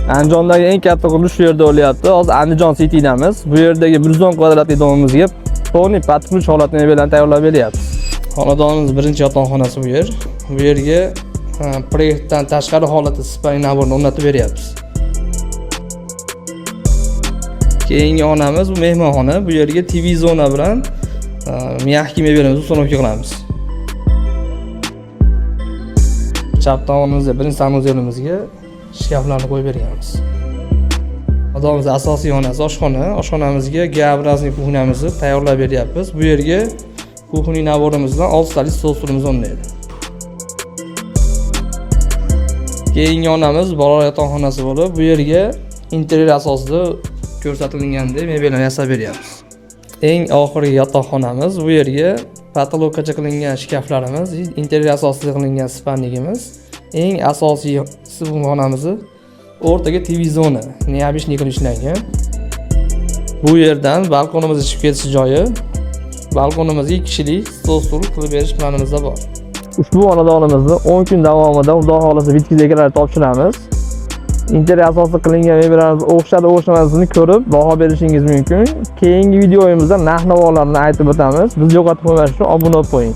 Andijondagi eng katta qurilish shu yerda bo'lyapti. Hozir Andijon City'damiz. Bu yerdagi 110 kvadratli domimizga to'liq patkulush holatini bilan tayyorlab beryapmiz. Xonadonimiz birinchi yotoqxonasi bu yer. Bu yerga proyektdan tashqari holatda spay naborni o'rnatib beryapmiz. Keyingi xonamiz bu mehmonxona. Bu yerga TV zona bilan mягкий mebelimizni uстановка qilamiz. Chap tomonimizda birinchi sanuzelimizga shkaflarni qo'yib berganmiz. Xonadonimiz asosiy xonasi oshxona. Oshxonamizga G-образный kuxnyamizni tayyorlab beryapmiz. Bu yerga kuxniy naborimiz bilan 6 talik stol stulimiz o'rnaydi. Keyingi xonamiz bolalar yotoqxonasi bo'lib, bu yerga interyer asosida ko'rsatilgandek mebelni yasab beryapmiz. Eng oxirgi yotoqxonamiz, bu yerga patologgacha qilingan shkaflarimiz, interyer asosida qilingan spanligimiz, eng asosiysi bu xonamizni o'rtaga TV zona, neobычный qilib ishlangan. Bu yerdan balkonimizga chiqib ketish joyi, balkonimizga 2 kishilik stol stul qilib berish planimizda bor. Ushbu xonadonimizni 10 kun davomida Xudo xolasa bitkazib egalariga topshiramiz. Interyer asosida qilingan mebellarimiz o'xshamamasini ko'rib baho berishingiz mumkin. Keyingi videoyimizda narx-navolarni aytib o'tamiz. Bizni yo'qotib qo'ymaslik uchun obuna bo'lib qo'ying.